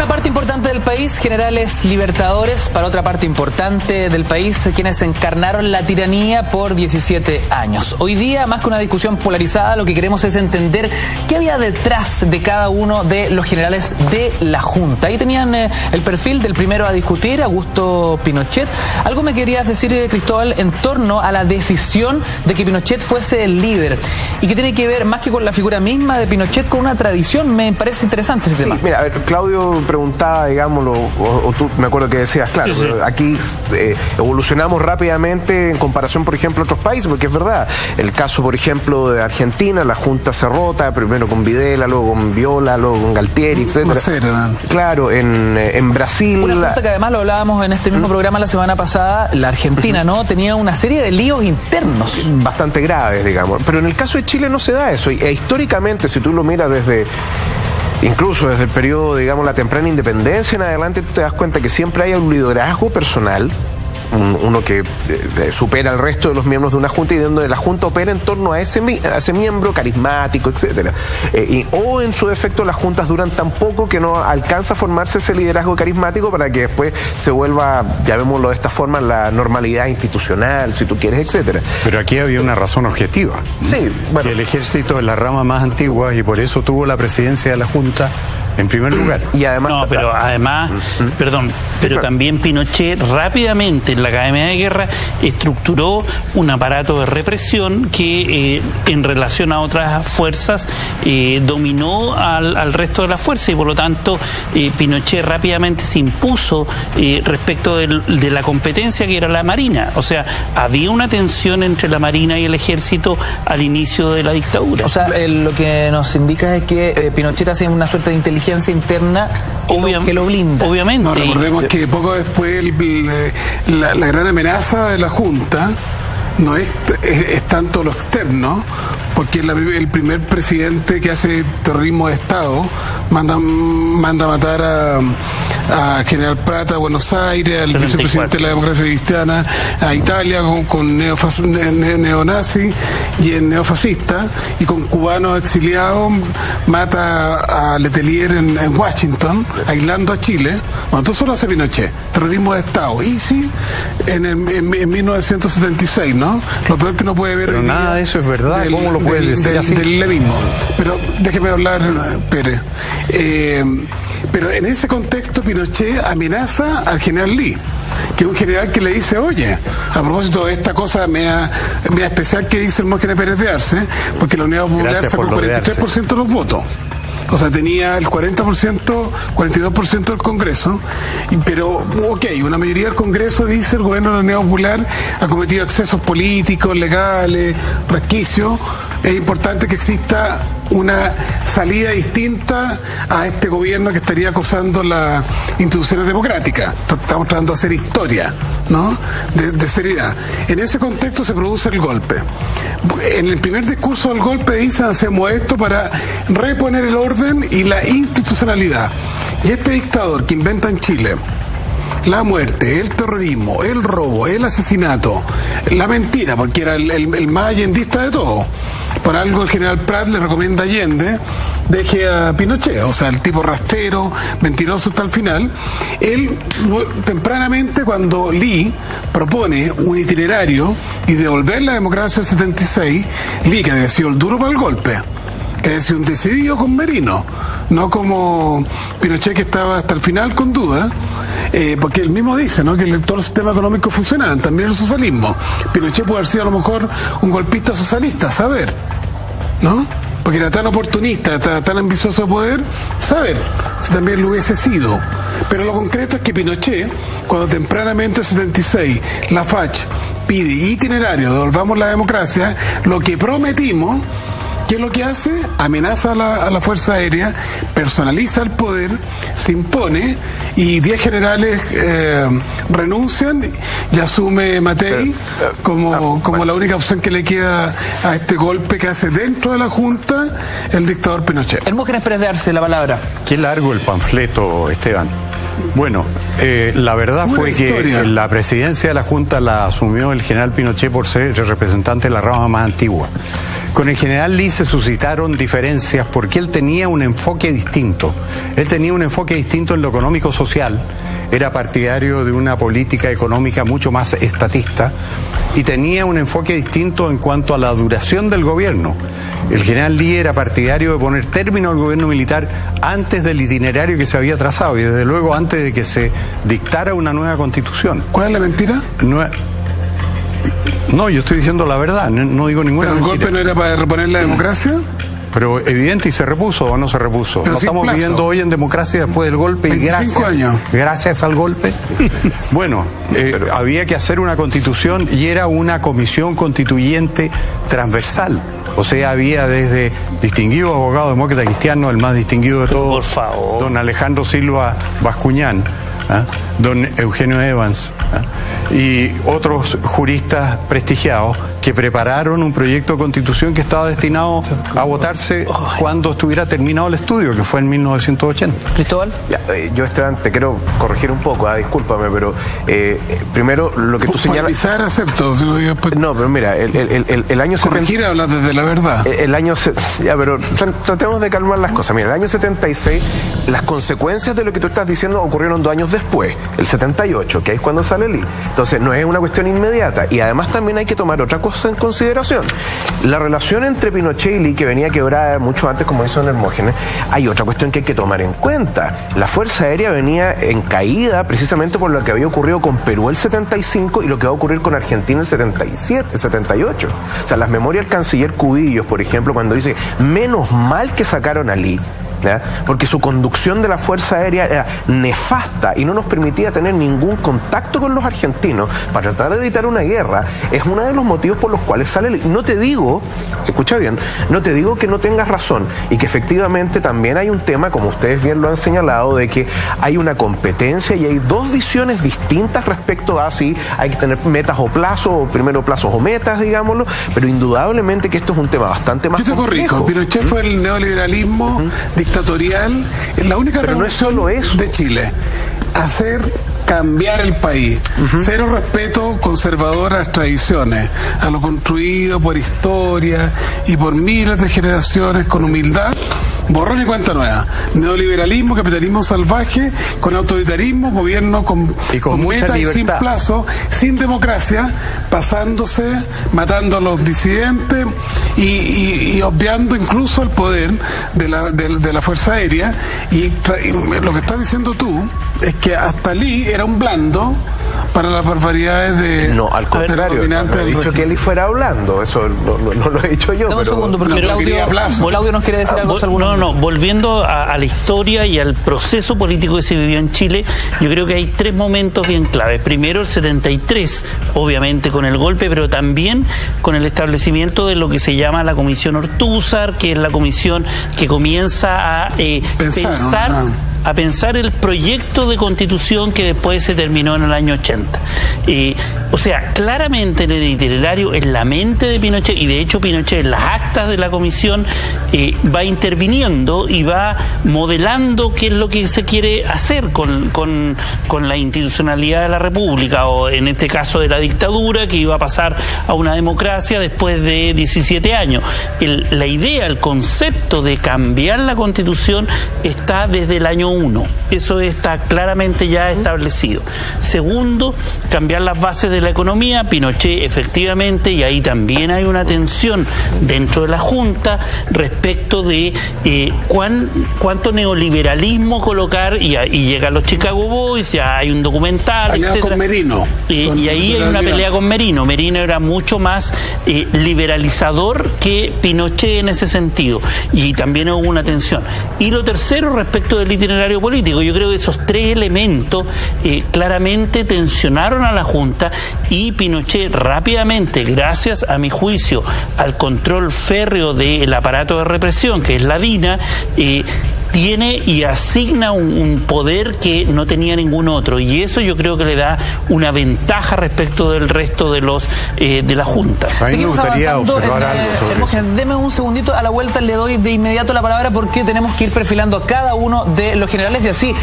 una parte importante del país, generales libertadores, para otra parte importante del país, quienes encarnaron la tiranía por 17 años. Hoy día, más que una discusión polarizada, lo que queremos es entender qué había detrás de cada uno de los generales de la Junta. Ahí tenían el perfil del primero a discutir, Augusto Pinochet. Algo me querías decir, Cristóbal, en torno a la decisión de que Pinochet fuese el líder, y que tiene que ver más que con la figura misma de Pinochet, con una tradición. Me parece interesante ese tema. Mira, a ver, Claudio preguntaba, digámoslo, o tú me acuerdo que decías, claro, sí. Aquí evolucionamos rápidamente en comparación, por ejemplo, a otros países, porque es verdad, el caso, por ejemplo, de Argentina, la Junta se rota, primero con Videla, luego con Viola, luego con Galtieri, etcétera. Claro, en Brasil... Una Junta que además lo hablábamos en este mismo programa la semana pasada, la Argentina, ¿no? Tenía una serie de líos internos. Bastante graves, digamos. Pero en el caso de Chile no se da eso, e históricamente, si tú lo miras incluso desde el periodo, digamos, la temprana independencia en adelante, tú te das cuenta que siempre hay un liderazgo personal, uno que supera al resto de los miembros de una junta, y donde la junta opera en torno a ese miembro carismático, etcétera. O en su defecto las juntas duran tan poco que no alcanza a formarse ese liderazgo carismático para que después se vuelva, llamémoslo de esta forma, la normalidad institucional, si tú quieres, etcétera. Pero aquí había una razón objetiva. Sí, bueno. Que el ejército es la rama más antigua y por eso tuvo la presidencia de la Junta en primer lugar. Y además... No, pero además, perdón, pero también Pinochet rápidamente en la Academia de Guerra estructuró un aparato de represión que en relación a otras fuerzas dominó al resto de las fuerzas, y por lo tanto Pinochet rápidamente se impuso respecto de la competencia que era la Marina. O sea, había una tensión entre la Marina y el ejército al inicio de la dictadura. O sea, lo que nos indica es que Pinochet hace una suerte de inteligencia interna que lo blinda. Obviamente. No, recordemos que poco después la gran amenaza de la Junta no es tanto lo externo, porque el primer presidente que hace terrorismo de Estado manda a matar a General Prat a Buenos Aires, al vicepresidente de la democracia cristiana a Italia con neonazi y en neofascista, y con cubanos exiliados mata a Letelier en Washington, aislando a Chile. Bueno, todo eso lo hace Pinochet, terrorismo de Estado. Y sí, en 1976, ¿no? Lo peor que no puede ver. Pero nada de eso es verdad. ¿Cómo lo puedes decir así? Del levismo. Pero déjeme hablar, Pérez. Pero en ese contexto Pinochet amenaza al general Lee, que es un general que le dice: oye, a propósito de esta cosa media especial que dice el Mógenes Pérez de Arce, porque la Unidad Popular sacó el 43% de los votos. O sea, tenía el 40%, 42% del Congreso, pero, ok, una mayoría del Congreso dice: el gobierno de la Unidad Popular ha cometido excesos políticos, legales, resquicios. Es importante que exista una salida distinta a este gobierno que estaría acosando las instituciones democráticas. Estamos tratando de hacer historia, ¿no? De seriedad. En ese contexto se produce el golpe. En el primer discurso del golpe dicen: hacemos esto para reponer el orden y la institucionalidad. Y este dictador que inventa en Chile la muerte, el terrorismo, el robo, el asesinato, la mentira, porque era el más allendista de todo. Por algo el general Prat le recomienda a Allende: deje a Pinochet, o sea, el tipo rastrero, mentiroso hasta el final. Él, tempranamente, cuando Lee propone un itinerario y devolver la democracia del 76, Lee, que había sido el duro para el golpe, que había sido un decidido con Merino, no como Pinochet, que estaba hasta el final con duda, porque él mismo dice, ¿no?, que todo el sistema económico funcionaba, también el socialismo. Pinochet puede haber sido a lo mejor un golpista socialista, saber, ¿no? Porque era tan oportunista, tan ambicioso de poder, saber si también lo hubiese sido. Pero lo concreto es que Pinochet, cuando tempranamente en 76 la FACH pide itinerario, devolvamos la democracia, lo que prometimos, ¿qué es lo que hace? Amenaza a la Fuerza Aérea, personaliza el poder, se impone, y 10 generales renuncian y asume Matei como la única opción que le queda a este golpe que hace dentro de la Junta el dictador Pinochet. El Mógenes Pérez de Arce, la palabra. Qué largo el panfleto, Esteban. Bueno, la verdad fue que la presidencia de la Junta la asumió el general Pinochet por ser el representante de la rama más antigua. Con el general Lee se suscitaron diferencias porque él tenía un enfoque distinto. Él tenía un enfoque distinto en lo económico-social, era partidario de una política económica mucho más estatista y tenía un enfoque distinto en cuanto a la duración del gobierno. El general Lee era partidario de poner término al gobierno militar antes del itinerario que se había trazado y desde luego antes de que se dictara una nueva constitución. ¿Cuál es la mentira? No, yo estoy diciendo la verdad, no digo ninguna ¿Pero el mentira. golpe no era para reponer la democracia? Pero evidente, ¿y se repuso o no se repuso? Pero No sin estamos plazo. viviendo hoy en democracia después del golpe y 25 años. gracias al golpe. Bueno, había que hacer una constitución y era una comisión constituyente transversal. O sea, había desde distinguido abogado demócrata cristiano, el más distinguido de todos, por favor, don Alejandro Silva Bascuñán, don Eugenio Evans, y otros juristas prestigiados que prepararon un proyecto de constitución que estaba destinado a votarse cuando estuviera terminado el estudio, que fue en 1980. Cristóbal. Ya, yo, Esteban, te quiero corregir un poco, discúlpame, pero primero lo que tú señalas... acepto. Si no, después... No, pero mira, el año 70... Corregir habla desde la verdad. El año... Ya, pero tratemos de calmar las cosas. Mira, el año 76, las consecuencias de lo que tú estás diciendo ocurrieron 2 años después, el 78, que es cuando sale Lee. Entonces, no es una cuestión inmediata. Y además también hay que tomar otra cosa en consideración. La relación entre Pinochet y Lee, que venía quebrada mucho antes, como hizo en Hermógenes, hay otra cuestión que hay que tomar en cuenta. La Fuerza Aérea venía en caída precisamente por lo que había ocurrido con Perú el 75 y lo que va a ocurrir con Argentina el 77, el 78. O sea, las memorias del canciller Cubillos, por ejemplo, cuando dice, menos mal que sacaron a Lee, ¿ya? Porque su conducción de la Fuerza Aérea era nefasta y no nos permitía tener ningún contacto con los argentinos para tratar de evitar una guerra, es uno de los motivos por los cuales sale. No te digo, escucha bien, no te digo que no tengas razón y que efectivamente también hay un tema, como ustedes bien lo han señalado, de que hay una competencia y hay 2 visiones distintas respecto a si hay que tener metas o plazos, o primero plazos o metas, digámoslo, pero indudablemente que esto es un tema bastante más complejo. Yo te corrijo, Pinochet fue el neoliberalismo dictatorial, es la única pero no es solo eso de Chile. Cambiar el país. Cero respeto conservador a las tradiciones, a lo construido por historia y por miles de generaciones con humildad. Borrón y cuenta nueva. Neoliberalismo, capitalismo salvaje, con autoritarismo, gobierno con metas y sin plazo, sin democracia, pasándose, matando a los disidentes y obviando incluso el poder de la Fuerza Aérea. Y lo que estás diciendo tú es que hasta Lee era un blando para las barbaridades de... No, al contrario, no he dicho que Lee fuera hablando, eso no lo he dicho yo. Dame un segundo, porque Claudio nos quiere decir algo. No, volviendo a la historia y al proceso político que se vivió en Chile, yo creo que hay 3 momentos bien claves. Primero, el 73, obviamente con el golpe, pero también con el establecimiento de lo que se llama la Comisión Ortúzar, que es la comisión que comienza a pensar el proyecto de constitución que después se terminó en el año 80. O sea, claramente en el itinerario, en la mente de Pinochet, y de hecho Pinochet en las actas de la comisión va interviniendo y va modelando qué es lo que se quiere hacer con la institucionalidad de la República, o en este caso de la dictadura, que iba a pasar a una democracia después de 17 años. La idea, el concepto de cambiar la constitución está desde el año 1. Eso está claramente ya establecido. Segundo, cambiar las bases de la economía. Pinochet, efectivamente, y ahí también hay una tensión dentro de la Junta respecto de cuánto neoliberalismo colocar, y llegan los Chicago Boys, ya hay un documental, etc. Con Merino. Y ahí hay una pelea con Merino. Merino era mucho más liberalizador que Pinochet en ese sentido, y también hubo una tensión. Y lo tercero, respecto del itinerario político, yo creo que esos 3 elementos claramente tensionaron a la Junta, y Pinochet rápidamente, gracias a mi juicio al control férreo del aparato de represión, que es la DINA, tiene y asigna un poder que no tenía ningún otro, y eso yo creo que le da una ventaja respecto del resto de los de la Junta. Seguimos avanzando. Deme un segundito, a la vuelta le doy de inmediato la palabra porque tenemos que ir perfilando a cada uno de los generales y así